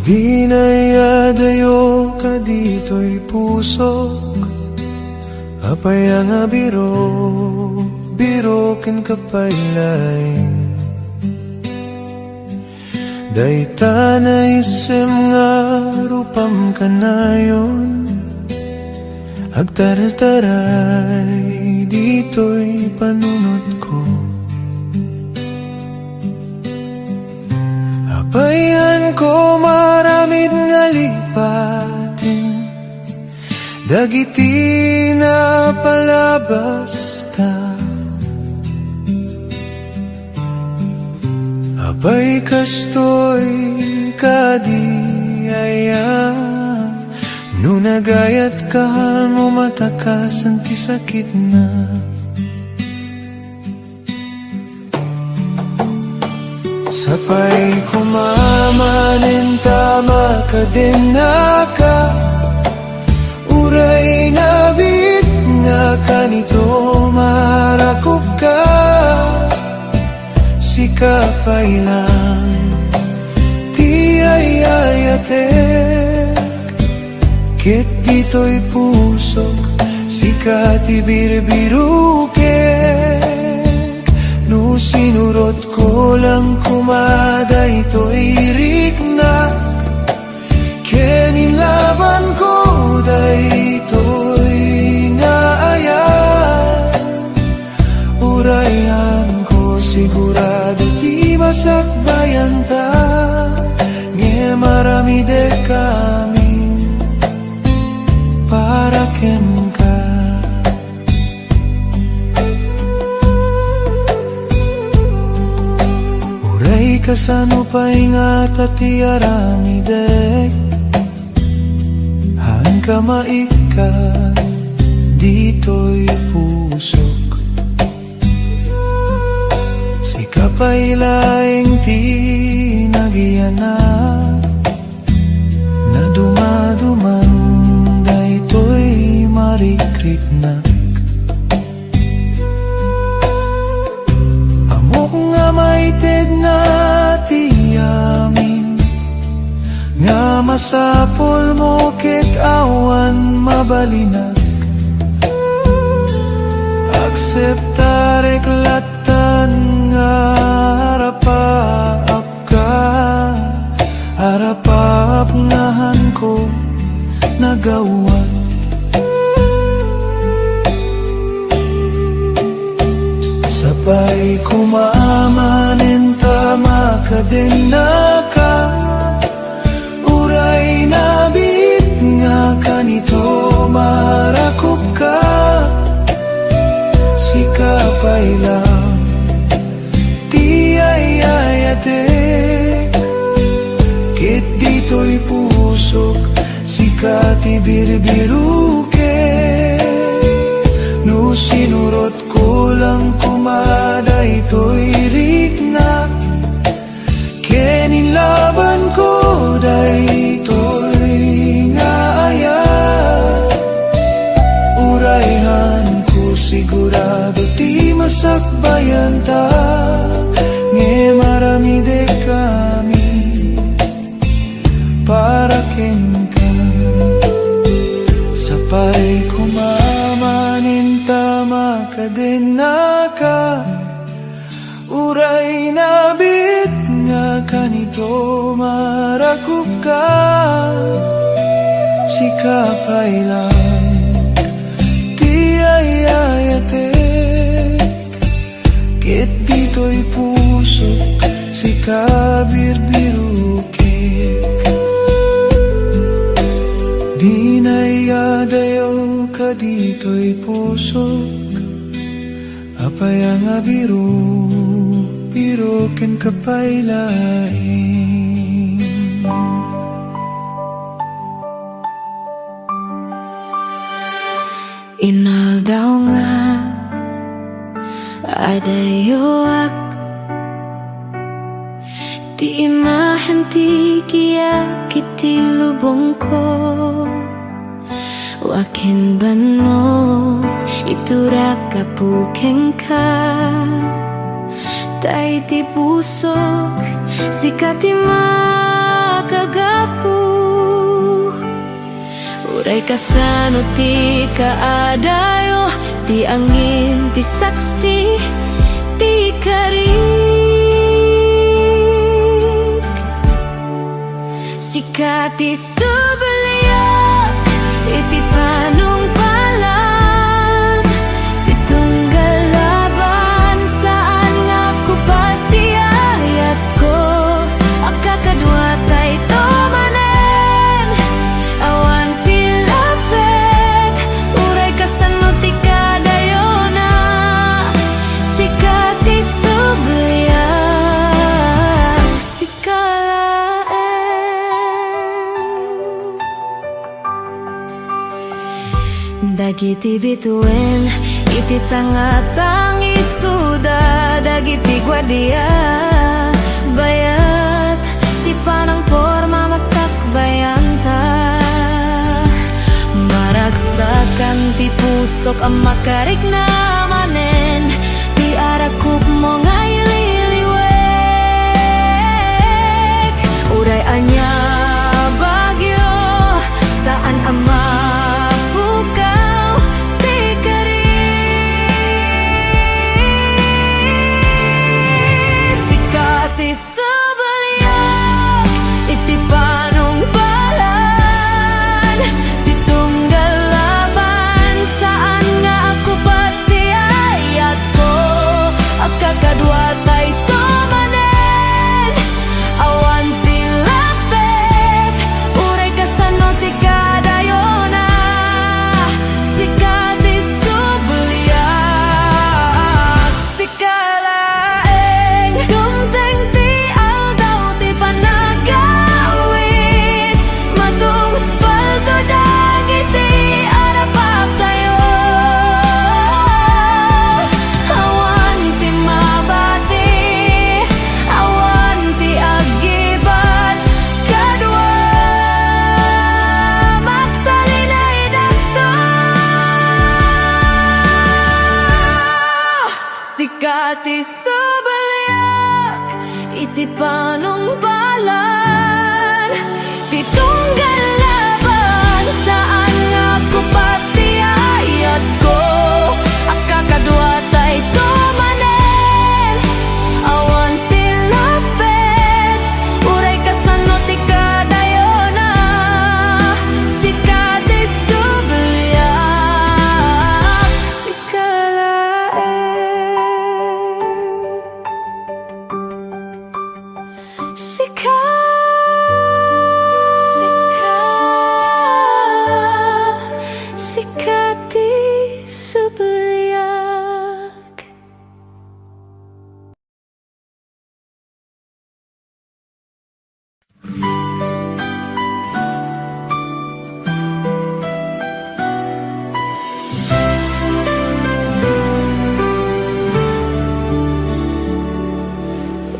Di nayadayo ka dito'y pusok, apay nga biro, biro ken kapaylay. Dayta na isem nga rupam kanayon, agtaral-taray dito'y panunod ko. Apayan ko maramid nga lipatin, dagiti na palabas ta. Apay kastoy kadiaya, no nagayat ka mo matakasan ti sakit na. Sapay kumamanin tama ka din naka, uray nabit nga kanito marakop ka. Sikapay lang ti ayayatek, ket dito'y pusok sikati birbirukek. No sinurot ko lang kumada ito'y riknak, kenilaban ko dayto'y ngaayan. Urayan ko sigurado ti masakbayan ta, nge marami de kami para ken ka. Uray kasano pa'y nga tati aramidek, haan ka maikat dito'y pusok. Sikapay laing ti nagiyanak, na dumaduman dayto'y marikriknak. Amok nga maited na ti amin, nga masapol mo ket awan mabalinak. Akseptarek latan nga arapaap ka, arapaap ngahan ko nagawat. Sabay kumamanin tama ka din naka, uray nabit nga kanito marakop ka. Sikapay lang ti ayayatek, ket dito'y pusok sikati birbirukek. No sinurot ko lang kumada ito'y riknak, kenilaban ko dayto'y ngaayat. Urayhan ko sigurado ti masakbayan ta, nge marami de kami para ken ka. Sapay kumamanin tama ka din naka, uray nabit nga kanito marakop ka. Sikapay lang ti ayayatek, ket dito'y pusok sikabirbirukek. Di nayadayo ka dito'y pusok, apay nga biro, biro ken kapaylain. Inaldaw nga adayoak ti imahem ti kiyak iti lubong ko. Wakin bano iturak kapukeng ka tay ti pusok sikat ti makagapu. Uray kasano ti kaadayo ti angin ti saksi ti karik sikat ti subaliak iti panungpalan ti tunggal laban saan nga kupas ti ayat ko akakadwa tay to manen awan ti lapet uray kasano ti kadayona sikat ti subaliak sikalaen. Dagiti bituin iti tangatang isuda dagiti guardia bayat ti panang porma masak bayanta maragsakan ti pusok ang makarik na manen ti arakuk mo ngay liliwek uray anya bagyo saan ama ti subaliak iti panungpalan ti tunggal laban saan nga ako pasti ayat ko akakadwa tay to manen awan ti lapet uray kasano ti kadayona sikat ti subaliak sikalaeng dumteng sikat ti subaliak iti panungpalan ti tunggal laban saan nga ko pasti ayat ko akakadwa tay to manen awan ti lapet uray kasano ti kadayona sikat ti subaliak sikalaen. Sikat ti subaliak.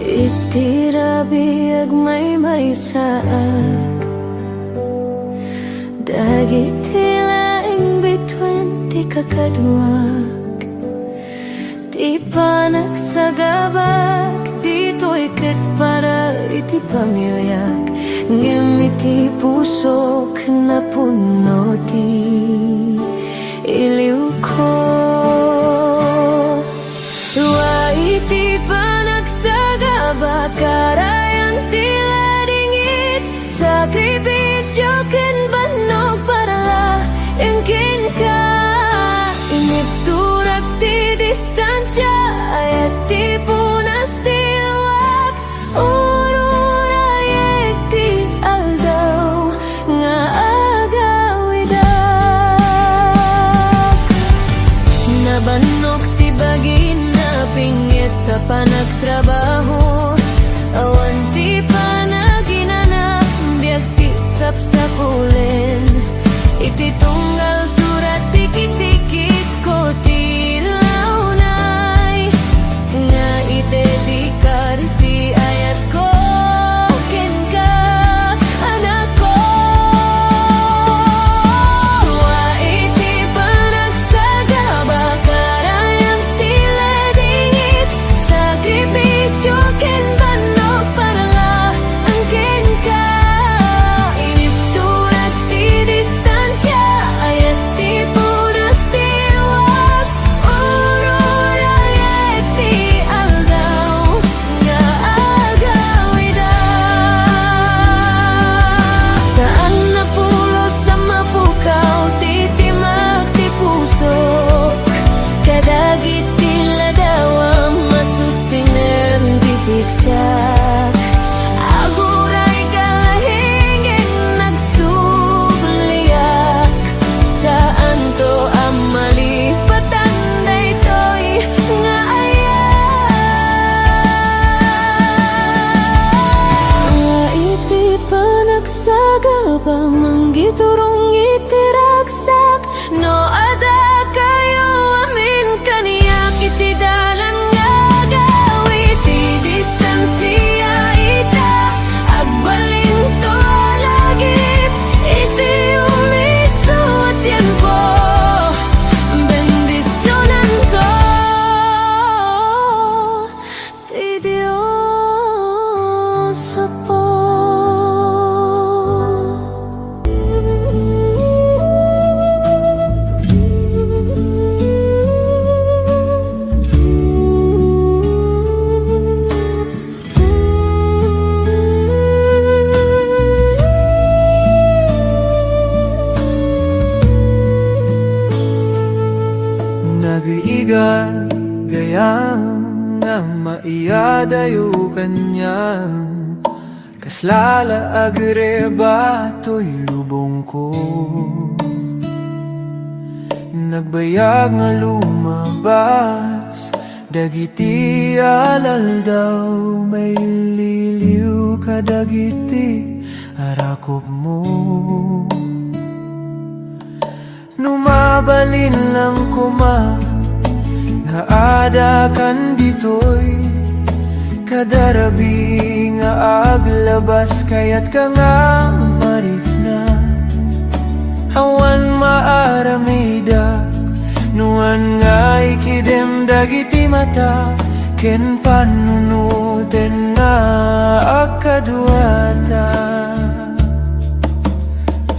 Iti rabiag may saak dagiti laing bituin ti kakaduak ti panagsagabak dito'y ket para iti pamilyak ngem iti pusok na puno ti iliw ko wa iti panagsagabak karayan ti ladingit sakribisyo ken banog para la engkin ka inipturak ti distansya ayat ti punas ti luwak ururayek ti aldaw nga agawidak nabanok ti bagin na pingit ta panagtrabaho pamanggiturong itiragsak no ada kayo amin kaniyak itidalan nga gawit distansya ita agbalin to lagip iti umiso at tiempo bendisyonan ko ti Diyos Apo. Nag-iiga gayam nga maiyadayo kanyang kaslala agreba to'y lubong ko nagbayag nga lumabas dagiti alal daw may liliw ka dagiti arakop mo numabalin lang kuma nga ada kan ditoy kadarabi nga aglabas kayat ka nga marigna hawan maaramida nuan nga ikidem dagiti mata ken panunuten nga akaduata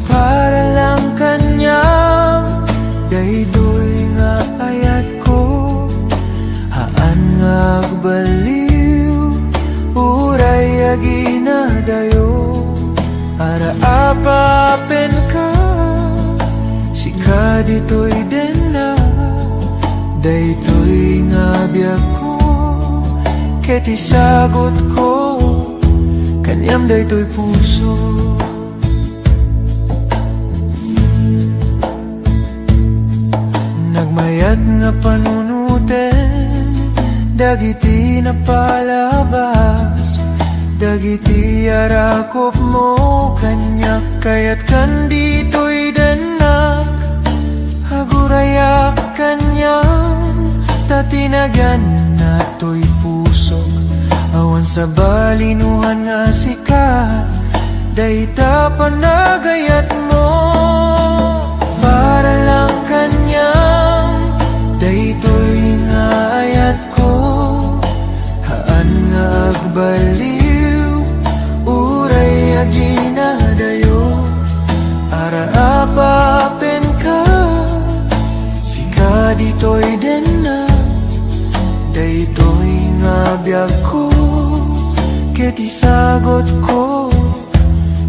para lang kanyang daytoy nga ayat ko haan nga agbaliw uray aginadayo ara apapen ka sika ditoy den na daytoy nga biag ko ket isagot ko kanyam daytoy puso nagmayat nga panunuten dagiti na palabas dagiti arakop mo kanyak kayat kan dito'y danak agurayak kanyang tatinagyan na to'y pusok awan sa balinuhan nga sika dayta panagayat mo para lang kanyang daytoy nga ayat ko haan nga agbaliw uray aginadayo ara apapen ka sika ditoy den na daytoy nga biag ko ket isagot ko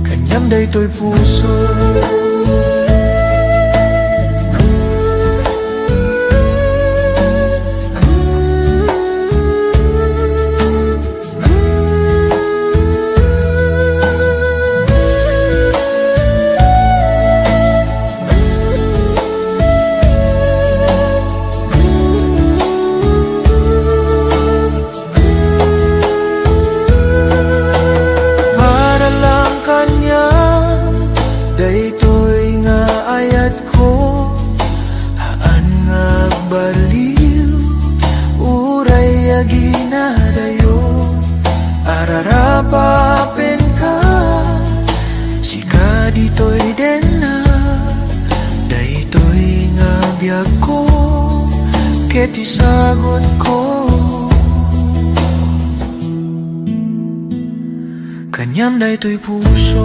kanyam daytoy puso daytoy nga ayat ko haan nga agbaliw uray aginadayo ararapapen ka sika ditoy den na daytoy nga biag ko ket isagot ko kanyam daytoy puso